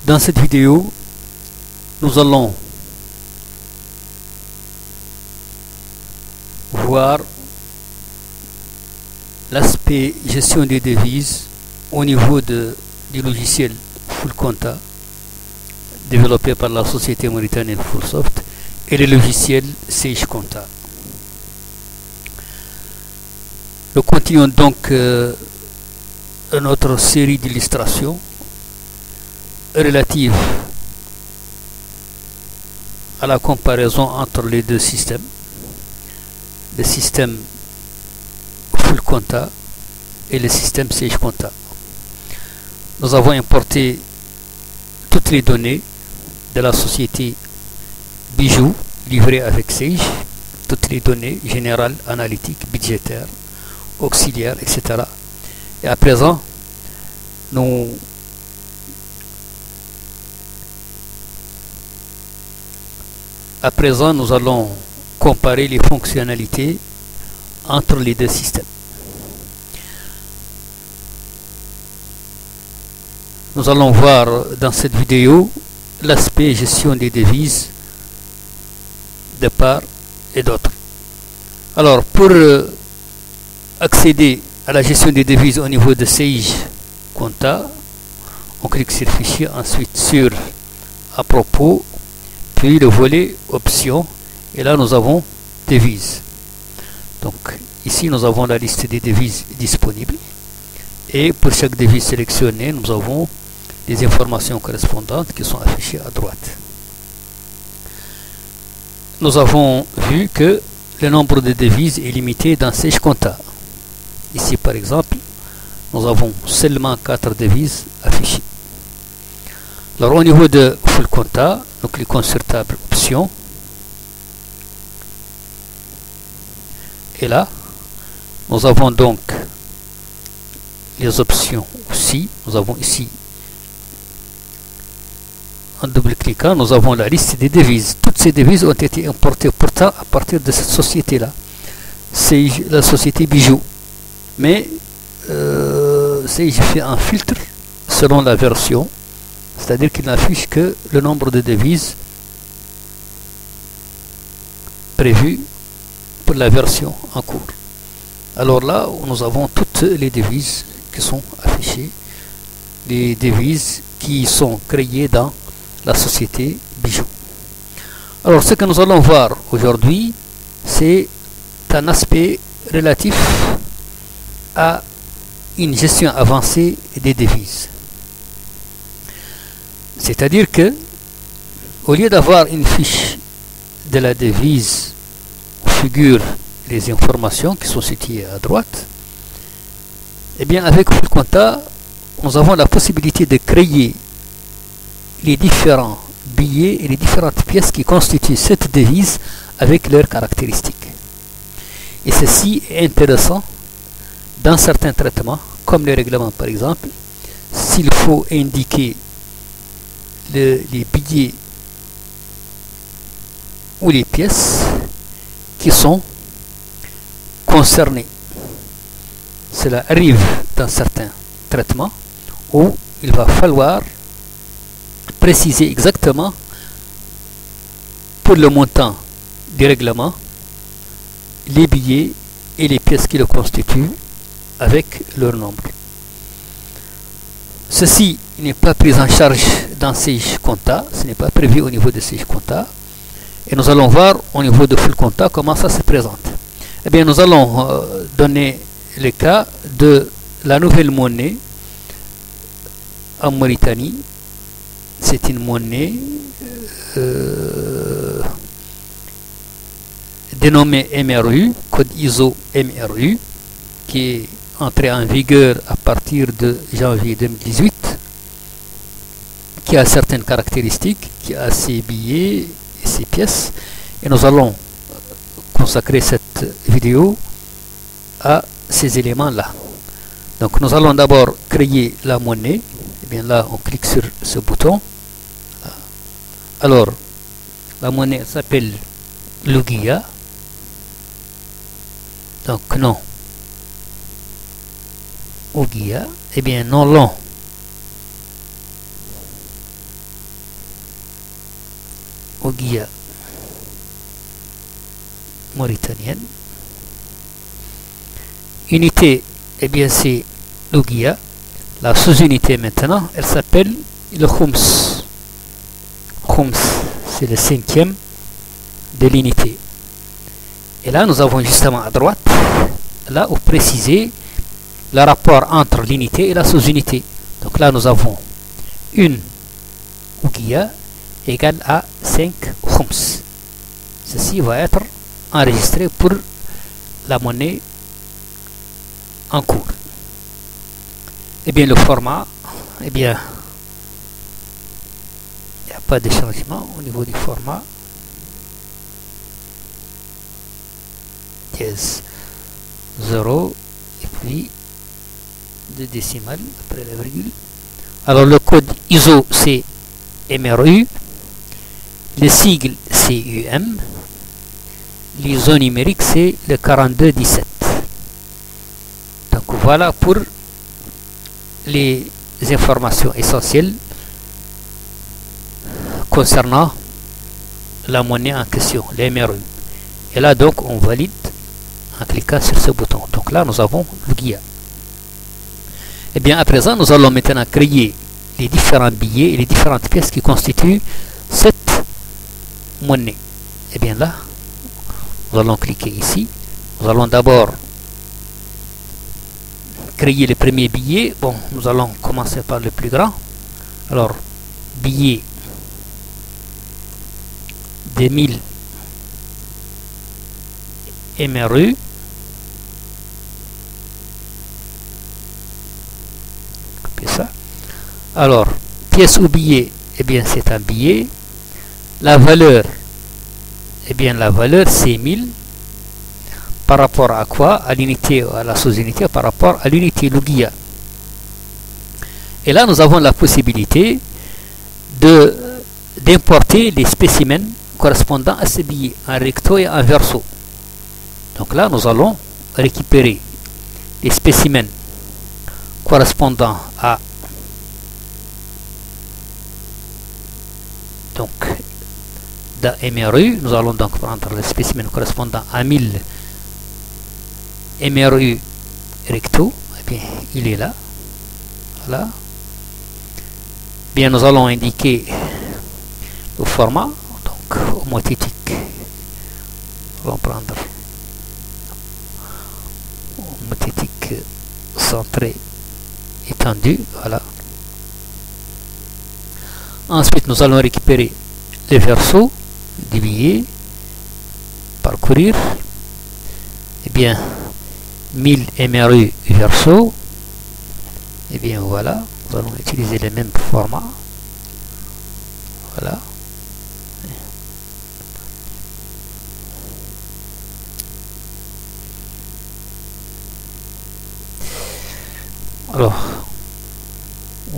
Dans cette vidéo, nous allons voir l'aspect gestion des devises au niveau du logiciel Fullconta développé par la société mauritanienne Fullsoft et le logiciel SageConta. Nous continuons donc notre série d'illustrations relatives à la comparaison entre les deux systèmes, le système Fullconta et le système SageConta. Nous avons importé toutes les données de la société Bijou livrées avec Sage, toutes les données générales, analytiques, budgétaires, auxiliaires, etc. Et à présent, nous allons comparer les fonctionnalités entre les deux systèmes. Nous allons voir dans cette vidéo l'aspect gestion des devises de part et d'autre. Alors, pour accéder à la gestion des devises au niveau de SageConta, on clique sur Fichier, ensuite sur À propos, puis le volet Options, et là nous avons Devises. Donc ici nous avons la liste des devises disponibles, et pour chaque devise sélectionnée, nous avons les informations correspondantes qui sont affichées à droite. Nous avons vu que le nombre de devises est limité dans SageConta. Ici par exemple, nous avons seulement 4 devises affichées. Alors au niveau de Fullconta, nous cliquons sur Table Options. Et là, nous avons donc les options aussi. Nous avons ici, en double-cliquant, nous avons la liste des devises. Toutes ces devises ont été importées pourtant à partir de cette société-là. C'est la société Bijou. Mais Sage fait un filtre selon la version, c'est-à-dire qu'il n'affiche que le nombre de devises prévues pour la version en cours. Alors là, nous avons toutes les devises qui sont affichées, les devises qui sont créées dans la société Bijou. Alors ce que nous allons voir aujourd'hui, c'est un aspect relatif à une gestion avancée des devises. C'est-à-dire que, au lieu d'avoir une fiche de la devise où figurent les informations qui sont situées à droite, eh bien avec Fullconta, nous avons la possibilité de créer les différents billets et les différentes pièces qui constituent cette devise avec leurs caractéristiques. Et ceci est intéressant dans certains traitements, comme les règlements par exemple, s'il faut indiquer les billets ou les pièces qui sont concernés. Cela arrive dans certains traitements où il va falloir préciser exactement pour le montant du règlement les billets et les pièces qui le constituent avec leur nombre. Ceci n'est pas pris en charge dans SageConta, ce n'est pas prévu au niveau de SageConta, et nous allons voir au niveau de Fullconta comment ça se présente. Eh bien, nous allons donner le cas de la nouvelle monnaie en Mauritanie. C'est une monnaie dénommée MRU, code ISO MRU, qui est entré en vigueur à partir de janvier 2018, qui a certaines caractéristiques, qui a ses billets et ses pièces, et nous allons consacrer cette vidéo à ces éléments-là. Donc nous allons d'abord créer la monnaie. Et bien là, on clique sur ce bouton. Alors, la monnaie s'appelle Lugia. Donc non, Ougia, eh bien non long Ouguiya mauritanienne. Unité, eh bien c'est l'Ouguiya. La sous-unité maintenant, elle s'appelle le Khoums. Khoums, c'est le 5e de l'unité. Et là, nous avons justement à droite, là où préciser le rapport entre l'unité et la sous-unité. Donc là, nous avons une Ouguiya égale à 5 Khoums. Ceci va être enregistré pour la monnaie en cours. Eh bien, le format, eh bien, il n'y a pas de changement au niveau du format. Dièse 0 et puis 2 décimales après la virgule. Alors, le code ISO, c'est MRU. Le sigle, c'est UM. L'ISO numérique, c'est le 4217. Donc, voilà pour les informations essentielles concernant la monnaie en question, les MRU. Et là, donc, on valide en cliquant sur ce bouton. Donc là, nous avons l'Ouguiya. Et bien, à présent, nous allons maintenant créer les différents billets et les différentes pièces qui constituent cette monnaie. Et bien là, nous allons cliquer ici. Nous allons d'abord créer le premier billet. Bon, nous allons commencer par le plus grand. Alors, billet de 1000 MRU. Copier ça. Alors, pièce ou billet, eh bien c'est un billet. La valeur, eh bien la valeur c'est 1000. Par rapport à quoi? À l'unité ou à la sous-unité, par rapport à l'unité l'Ouguiya. Et là, nous avons la possibilité d'importer les spécimens correspondant à ce billet, en recto et en verso. Donc là, nous allons récupérer les spécimens correspondant à donc dans MRU. Nous allons donc prendre le spécimen correspondant à 1000 MRU recto. Et bien, il est là. Voilà. Bien, nous allons indiquer le format. Donc, homothétique. Nous allons prendre homothétique centré étendu. Voilà. Ensuite, nous allons récupérer les versos du billet. Parcourir. Eh bien, 1000 MRU verso. Et bien voilà, nous allons utiliser le même format. Voilà. Alors,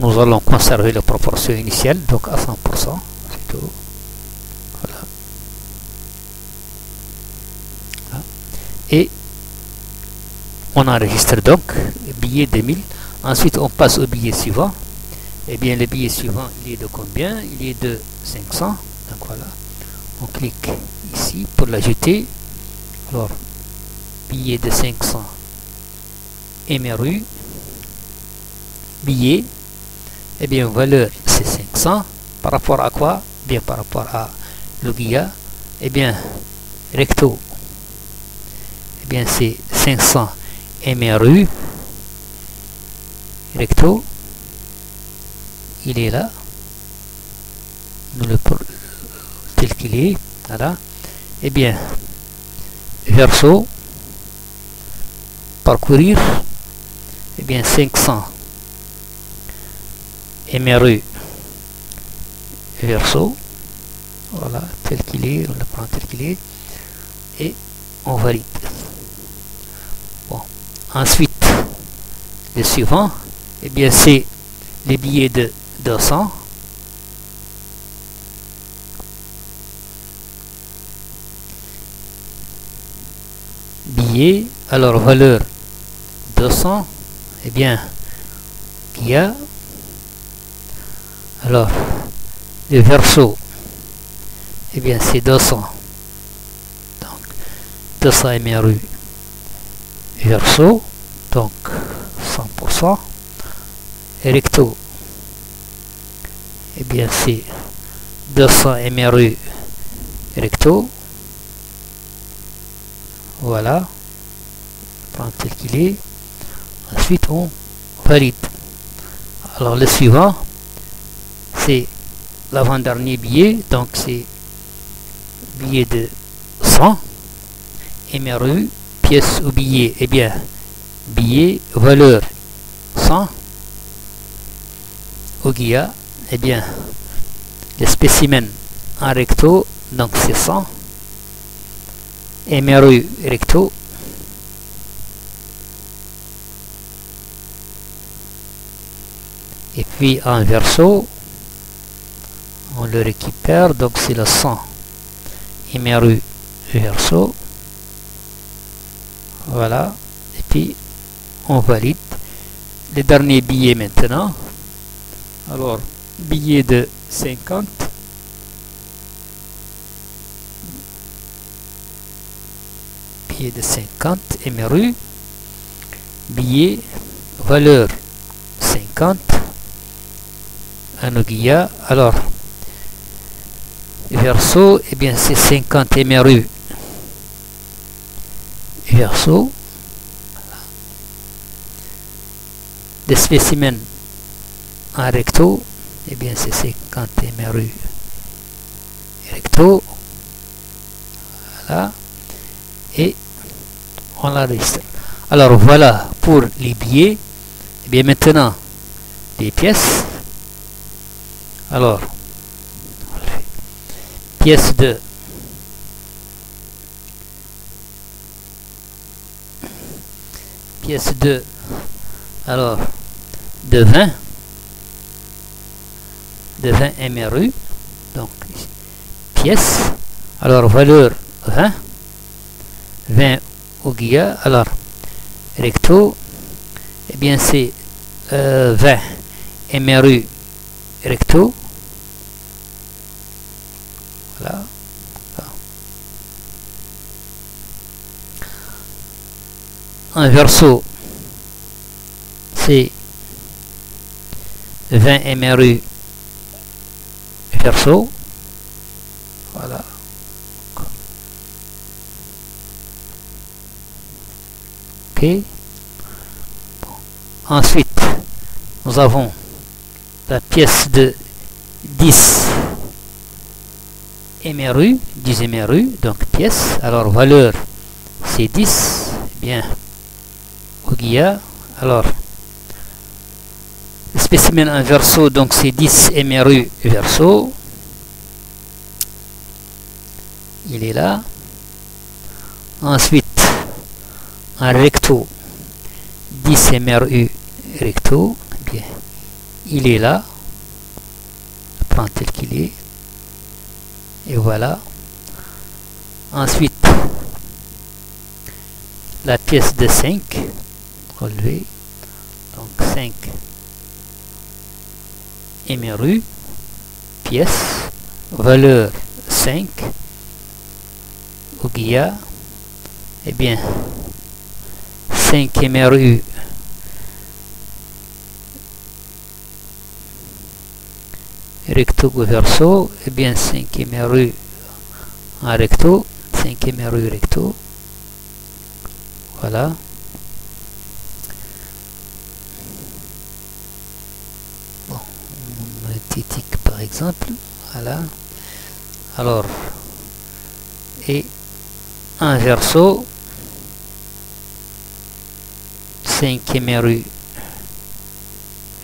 nous allons conserver la proportion initiale, donc à 100%. C'est tout. Voilà. Voilà. Et on enregistre donc le billet de 1000. Ensuite, on passe au billet suivant. Et bien, le billet suivant, il est de combien? Il est de 500. Donc voilà. On clique ici pour l'ajouter. Alors, billet de 500 MRU. Billet. Et bien, valeur, c'est 500. Par rapport à quoi? Bien, par rapport à l'Ouguiya. Et bien, recto. Et bien, c'est 500 MRU. Recto, il est là, nous le tel qu'il est, voilà. Et bien, verso, parcourir, et bien 500 MRU verso, voilà, tel qu'il est, on le prend tel qu'il est, et on valide. Bon, ensuite, le suivant, eh bien c'est les billets de 200. Billets, alors valeur 200, eh bien il y a alors le verso eh bien c'est 200. Donc 200 MRU verso, donc 100%. Et recto, eh bien c'est 200 MRU recto. Voilà, prend tel qu'il est. Ensuite on valide. Alors le suivant, c'est l'avant-dernier billet, donc c'est billet de 100 MRU, pièce ou billet, eh bien billet valeur 100 Ogia, eh bien le spécimen en recto, donc c'est 100 MRU recto. Et puis en verso, on le récupère, donc c'est le 100 MRU verso. Voilà, et puis on valide les derniers billets maintenant. Alors, billet de 50, billet de 50 MRU, billet valeur 50 Anogia. Alors verso, eh bien c'est 50 MRU verso. Des spécimens en recto, eh bien c'est 50 MRU recto. Voilà, et on l'enregistre. Alors voilà pour les billets. Et bien maintenant les pièces. Alors pièce de alors de 20 MRU, donc pièce, alors valeur 20 Ogia. Alors recto, eh bien c'est 20 MRU recto. Voilà. En verso, c'est 20 MRU verso. Voilà. Ok. Bon. Ensuite, nous avons la pièce de 10 MRU, 10 MRU, donc pièce. Alors valeur c'est 10, bien Ogia. Alors le spécimen en verso, donc c'est 10 MRU verso. Il est là. Ensuite en recto 10 MRU recto, bien il est là. Je prends tel qu'il est. Et voilà. Ensuite, la pièce de 5, relevée, donc 5 MRU, pièce, valeur 5, Ogia, eh bien, 5 MRU recto ou verso, et bien 5 MRU en recto, 5 MRU recto. Voilà. Bon, titique par exemple. Voilà. Alors, et en verso, 5 MRU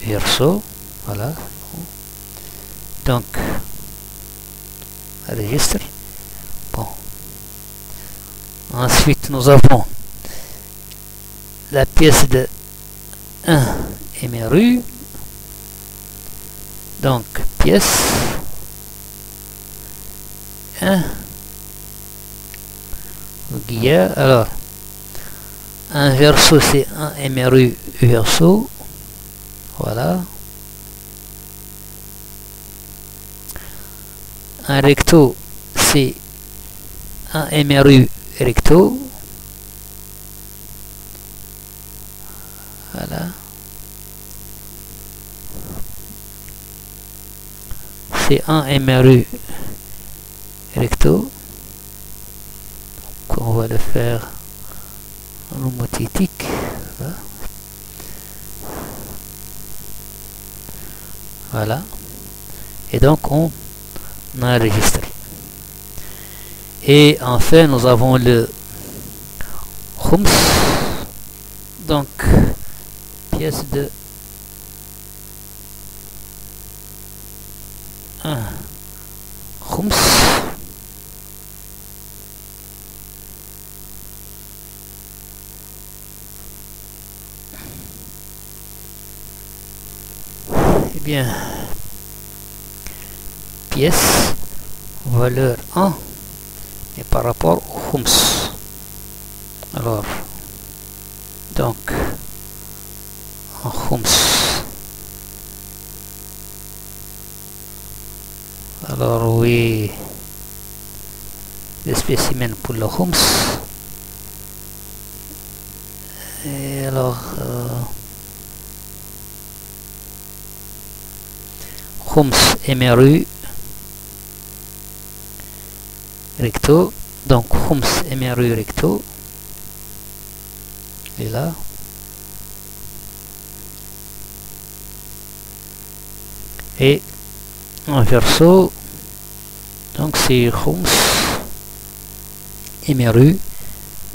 verso. Voilà. Donc, registre. Bon. Ensuite, nous avons la pièce de 1 MRU. Donc, pièce 1 Ogia. Alors, un verso, c'est 1 MRU verso. Voilà. Un recto, c'est un MRU recto. Voilà. C'est un MRU recto. Donc on va le faire en homothétique. Voilà. Et donc on enregistre. Et enfin nous avons le khums, donc pièce de 1 khums. Eh bien, pièce valeur 1 et par rapport au khums. Alors donc en khums, alors oui, le spécimen pour le khums. Et alors khums MRU recto, donc khums MRU recto, et là et en verso, donc c'est khums MRU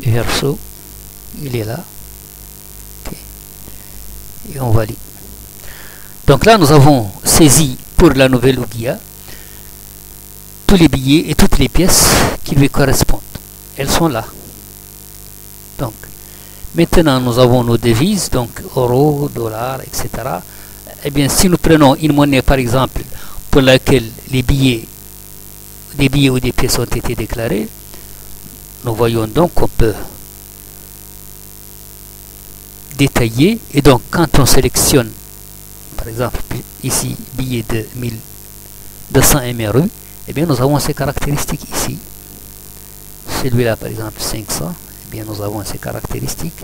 verso, il est là. Okay. Et on valide. Donc là nous avons saisi pour la nouvelle Ouguiya tous les billets et toutes les pièces qui lui correspondent. Elles sont là. Donc maintenant nous avons nos devises, donc euro, dollar, etc. Eh bien si nous prenons une monnaie par exemple pour laquelle des billets ou des pièces ont été déclarés, nous voyons donc qu'on peut détailler. Et donc quand on sélectionne par exemple ici billet de 1200 MRU, eh bien nous avons ces caractéristiques ici. Celui-là par exemple 500, eh bien nous avons ces caractéristiques.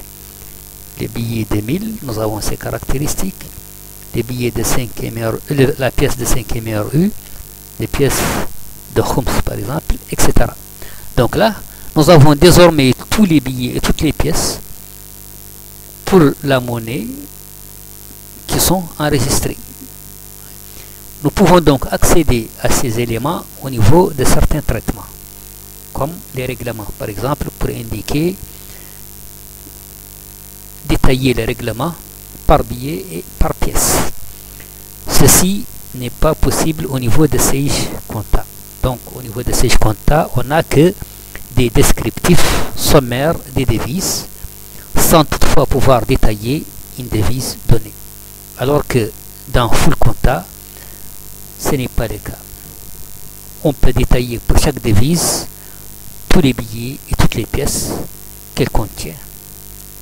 Les billets de 1000, nous avons ces caractéristiques. Les billets de 5 MRU, la pièce de 5 MRU, les pièces de khums par exemple, etc. Donc là, nous avons désormais tous les billets et toutes les pièces pour la monnaie qui sont enregistrés. Nous pouvons donc accéder à ces éléments au niveau de certains traitements, comme les règlements, par exemple, pour détailler les règlements par billet et par pièce. Ceci n'est pas possible au niveau de Sage Compta. Donc au niveau de Sage Compta, on n'a que des descriptifs sommaires des devises, sans toutefois pouvoir détailler une devise donnée. Alors que dans Full Compta, ce n'est pas le cas. On peut détailler pour chaque devise tous les billets et toutes les pièces qu'elle contient.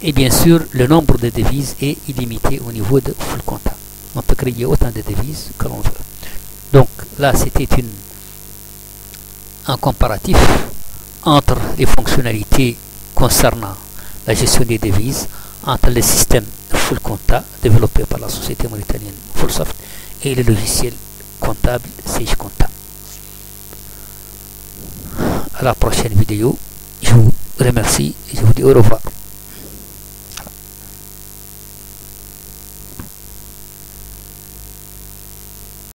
Et bien sûr, le nombre de devises est illimité au niveau de Full Compta. On peut créer autant de devises que l'on veut. Donc là, c'était un comparatif entre les fonctionnalités concernant la gestion des devises entre le système Full Compta développé par la société mauritanienne Fullsoft et le logiciel comptable Sage Compta. À la prochaine vidéo. Je vous remercie et je vous dis au revoir.